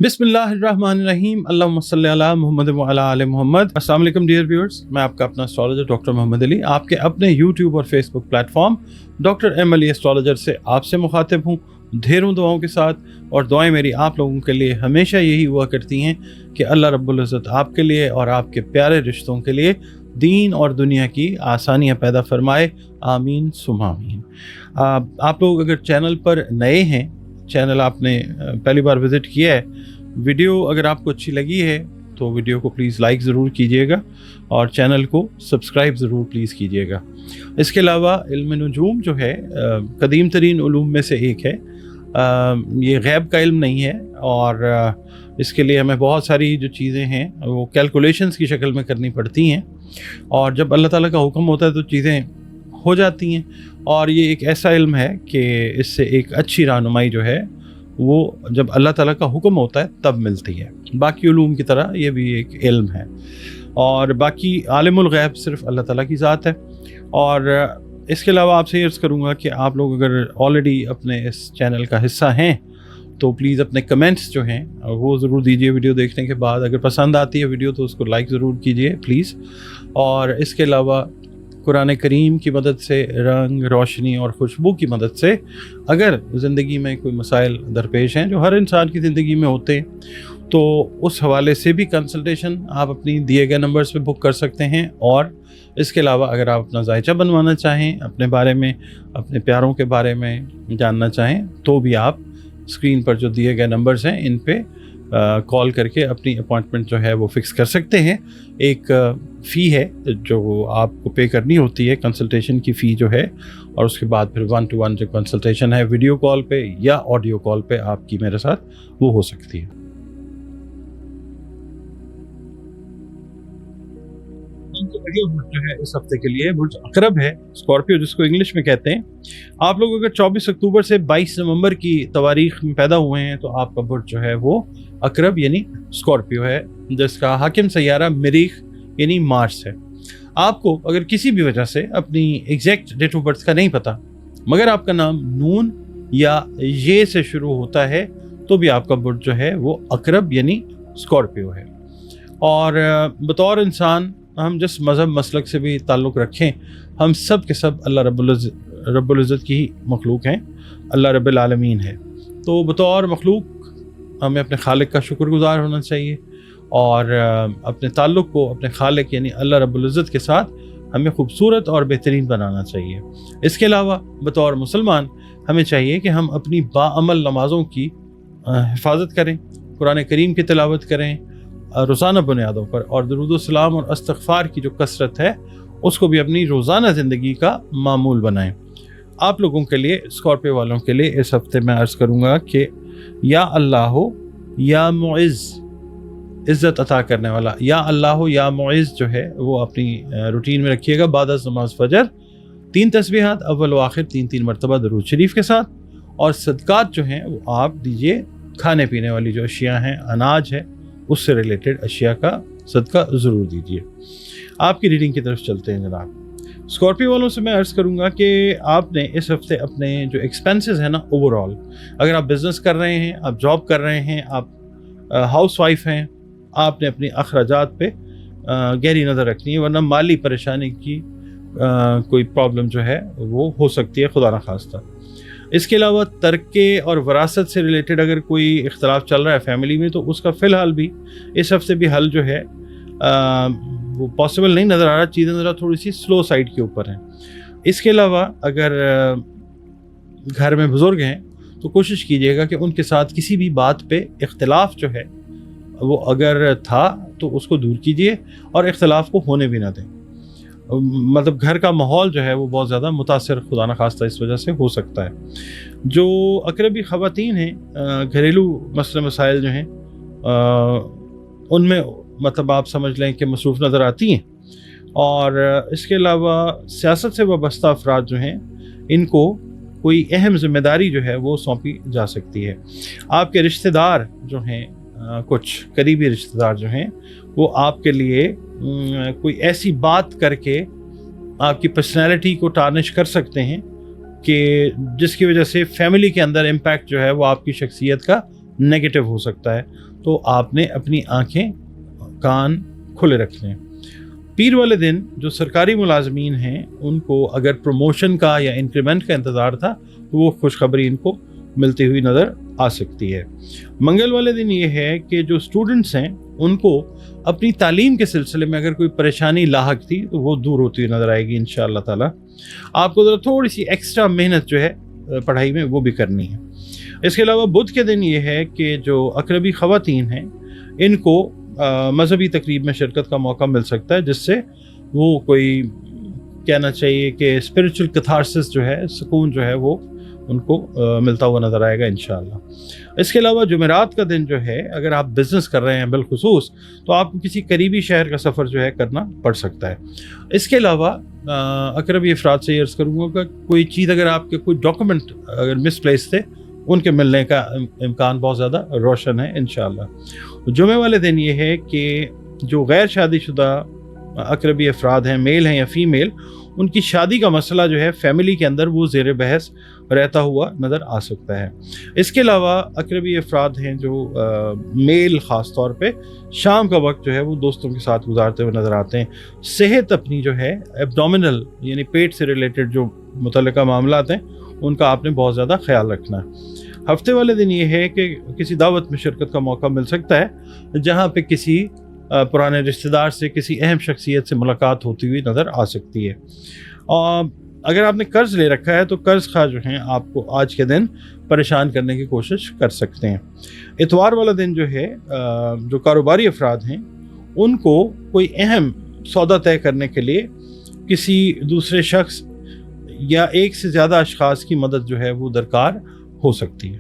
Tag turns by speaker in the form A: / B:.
A: बिस्मिल्लाहिर्रहमानिर्रहीम अल्लाहुम्मा सल्ली अला मुहम्मद व अला आले मुहम्मद। अस्सलाम वालेकुम डियर व्यूअर्स, मैं आपका अपना एस्ट्रोलॉजर डॉक्टर मोहम्मद अली आपके अपने यूट्यूब और Facebook platform doctor M Ali astrologer से आपसे मुखातिब हूँ ढेरों दुआओं के साथ। और दुआएं मेरी आप लोगों के लिए हमेशा यही हुआ करती हैं कि अल्लाह रब्बुल इज़्ज़त आपके लिए और आपके प्यारे रिश्तों के लिए दीन और दुनिया की आसानियाँ पैदा फरमाए, आमीन सुम्मा आमीन। आप लोग अगर चैनल पर नए हैं, चैनल आपने पहली बार विज़िट किया है, वीडियो अगर आपको अच्छी लगी है तो वीडियो को प्लीज़ लाइक ज़रूर कीजिएगा और चैनल को सब्सक्राइब ज़रूर प्लीज़ कीजिएगा। इसके अलावा इल्म नुजूम जो है कदीम तरीन उलूम में से एक है। ये गैब का इल्म नहीं है और इसके लिए हमें बहुत सारी जो चीज़ें हैं वो कैलकुलेशंस की शक्ल में करनी पड़ती हैं और जब अल्लाह ताला का हुक्म होता है तो चीज़ें हो जाती हैं। और ये एक ऐसा इल्म है कि इससे एक अच्छी रहनुमाई जो है वो जब अल्लाह ताला का हुक्म होता है तब मिलती है। बाकी उलूम की तरह ये भी एक इल्म है और बाकी आलिमुल गैब सिर्फ अल्लाह ताला की ज़ात है। और इसके अलावा आपसे अर्ज़ करूँगा कि आप लोग अगर ऑलरेडी अपने इस चैनल का हिस्सा हैं तो प्लीज़ अपने कमेंट्स जो हैं वो ज़रूर दीजिए वीडियो देखने के बाद। अगर पसंद आती है वीडियो तो उसको लाइक ज़रूर कीजिए प्लीज़। और इसके अलावा कुरान करीम की मदद से, रंग रोशनी और खुशबू की मदद से अगर ज़िंदगी में कोई मसाइल दरपेश हैं जो हर इंसान की ज़िंदगी में होते हैं तो उस हवाले से भी कंसल्टेशन आप अपनी दिए गए नंबर्स पे बुक कर सकते हैं। और इसके अलावा अगर आप अपना जायचा बनवाना चाहें, अपने बारे में, अपने प्यारों के बारे में जानना चाहें तो भी आप स्क्रीन पर जो दिए गए नंबर्स हैं इन पे कॉल करके अपनी अपॉइंटमेंट जो है वो फ़िक्स कर सकते हैं। एक फ़ी है जो आपको पे करनी होती है, कंसल्टेशन की फ़ी जो है, और उसके बाद फिर 1-to-1 जो कंसल्टेशन है वीडियो कॉल पे या ऑडियो कॉल पे आपकी मेरे साथ वो हो सकती है। जो है इस हफ्ते के लिए बुर्ज अकरब है, स्कॉर्पियो जिसको इंग्लिश में कहते हैं। आप लोग अगर 24 अक्टूबर से 22 नवंबर की तवारीख में पैदा हुए हैं तो आपका बुर्ज जो है वो अकरब यानी स्कॉर्पियो है, जिसका हाकिम सैयारा मरीख यानी मार्स है। आपको अगर किसी भी वजह से अपनी एग्जैक्ट डेट ऑफ बर्थ का नहीं पता मगर आपका नाम नून या ये से शुरू होता है तो भी आपका बुर्ज जो है वो अकरब यानी स्कॉर्पियो है। और बतौर इंसान हम जिस मज़हब मसलक से भी ताल्लुक़ रखें, हम सब के सब अल्लाह रब्बुल इज़्ज़त की ही मखलूक हैं, अल्लाह रब्बुल आलमीन है। तो बतौर मखलूक हमें अपने खालिक का शुक्रगुज़ार होना चाहिए और अपने ताल्लुक़ को अपने खालिक यानी अल्लाह रब्बुल इज़्ज़त के साथ हमें खूबसूरत और बेहतरीन बनाना चाहिए। इसके अलावा बतौर मुसलमान हमें चाहिए कि हम अपनी बाअमल नमाज़ों की हिफाजत करें, कुरान करीम की तिलावत करें रोज़ाना बुनियादों पर, और दरूद सलाम और इस्तग़फ़ार की जो कसरत है उसको भी अपनी रोज़ाना ज़िंदगी का मामूल बनाएं। आप लोगों के लिए, स्कॉर्पियो वालों के लिए इस हफ्ते मैं अर्ज़ करूँगा कि या अल्लाह हो या मुइज़, इज़्ज़त अता करने वाला, या अल्लाह हो या मुइज़ जो है वो अपनी रूटीन में रखिएगा। बाद नमाज फ़जर 3 तस्बीहात अव्वल व आखिर 3-3 मरतबा दरूद शरीफ के साथ, और सदक़ात जो हैं वो आप दीजिए। खाने पीने वाली जो अशिया हैं, अनाज है, उससे रिलेटेड अशिया का सदका ज़रूर दीजिए। आपकी रीडिंग की तरफ चलते हैं जनाब। स्कॉर्पियो वालों से मैं अर्ज़ करूँगा कि आपने इस हफ्ते अपने जो एक्सपेंसेस हैं ना, ओवरऑल अगर आप बिज़नेस कर रहे हैं, आप जॉब कर रहे हैं, आप हाउस वाइफ हैं, आपने अपनी अखराजात पे गहरी नज़र रखनी है, वरना माली परेशानी की कोई प्रॉब्लम जो है वो हो सकती है, खुदा न खास्ता। इसके अलावा तरके और वरासत से रिलेटेड अगर कोई इख्तलाफ चल रहा है फैमिली में तो उसका फ़िलहाल भी इस हफ्ते भी हल जो है वो पॉसिबल नहीं नज़र आ रहा। चीज़ें ज़रा थोड़ी सी स्लो साइड के ऊपर हैं। इसके अलावा अगर घर में बुज़ुर्ग हैं तो कोशिश कीजिएगा कि उनके साथ किसी भी बात पे इख्तलाफ जो है वो अगर था तो उसको दूर कीजिए और इख्तलाफ को होने भी ना दें। मतलब घर का माहौल जो है वो बहुत ज़्यादा मुतासिर खुदा न खास्ता इस वजह से हो सकता है। जो अकरबी ख़वातीन हैं, घरेलू मसले मसाइल जो हैं उनमें मतलब आप समझ लें कि मसरूफ़ नज़र आती हैं। और इसके अलावा सियासत से वाबस्ता अफराद जो हैं इनको कोई अहम ज़िम्मेदारी जो है वो सौंपी जा सकती है। आपके रिश्तेदार जो हैं, कुछ करीबी रिश्तेदार जो हैं वो आपके लिए कोई ऐसी बात करके आपकी पर्सनैलिटी को टार्निश कर सकते हैं कि जिसकी वजह से फैमिली के अंदर इम्पैक्ट जो है वो आपकी शख्सियत का नेगेटिव हो सकता है। تو آپ نے اپنی آنکھیں کان کھلے رکھنے ہیں۔ پیر والے دن جو سرکاری ملازمین ہیں ان کو اگر پروموشن کا یا انکریمنٹ کا انتظار تھا تو وہ خوشخبری ان کو ملتی ہوئی نظر آ سکتی ہے۔ منگل والے دن یہ ہے کہ جو اسٹوڈنٹس ہیں ان کو اپنی تعلیم کے سلسلے میں اگر کوئی پریشانی لاحق تھی تو وہ دور ہوتی ہوئی نظر آئے گی انشاءاللہ تعالی۔ آپ کو ذرا تھوڑی سی ایکسٹرا محنت جو ہے پڑھائی میں وہ بھی کرنی ہے۔ اس کے علاوہ بدھ کے دن یہ ہے کہ جو اقربی خواتین ہیں ان کو مذہبی تقریب میں شرکت کا موقع مل سکتا ہے، جس سے وہ کوئی کہنا چاہیے کہ اسپریچول کتھارسس جو ہے، سکون جو ہے وہ ان کو ملتا ہوا نظر آئے گا انشاءاللہ۔ اس کے علاوہ جمعرات کا دن جو ہے اگر آپ بزنس کر رہے ہیں بالخصوص تو آپ کو کسی قریبی شہر کا سفر جو ہے کرنا پڑ سکتا ہے۔ اس کے علاوہ اقربی افراد سے یہ عرض کروں گا کہ کوئی چیز اگر آپ کے کوئی ڈاکومنٹ اگر مس پلیس تھے ان کے ملنے کا امکان بہت زیادہ روشن ہے انشاءاللہ۔ جمعے والے دن یہ ہے کہ جو غیر شادی شدہ اقربی افراد ہیں، میل ہیں یا فیمیل، ان کی شادی کا مسئلہ جو ہے فیملی کے اندر وہ زیر بحث رہتا ہوا نظر آ سکتا ہے۔ اس کے علاوہ اقربی افراد ہیں جو میل خاص طور پہ شام کا وقت جو ہے وہ دوستوں کے ساتھ گزارتے ہوئے نظر آتے ہیں۔ صحت اپنی جو ہے ایبڈومینل یعنی پیٹ سے ریلیٹڈ جو متعلقہ معاملات ہیں ان کا آپ نے بہت زیادہ خیال رکھنا ہے۔ ہفتے والے دن یہ ہے کہ کسی دعوت میں شرکت کا موقع مل سکتا ہے جہاں پہ کسی پرانے رشتہ دار سے، کسی اہم شخصیت سے ملاقات ہوتی ہوئی نظر آ سکتی ہے۔ اور اگر آپ نے قرض لے رکھا ہے تو قرض خواہ جو ہیں آپ کو آج کے دن پریشان کرنے کی کوشش کر سکتے ہیں۔ اتوار والا دن جو ہے جو کاروباری افراد ہیں ان کو کوئی اہم سودا طے کرنے کے لیے کسی دوسرے شخص یا ایک سے زیادہ اشخاص کی مدد جو ہے وہ درکار ہو سکتی ہے۔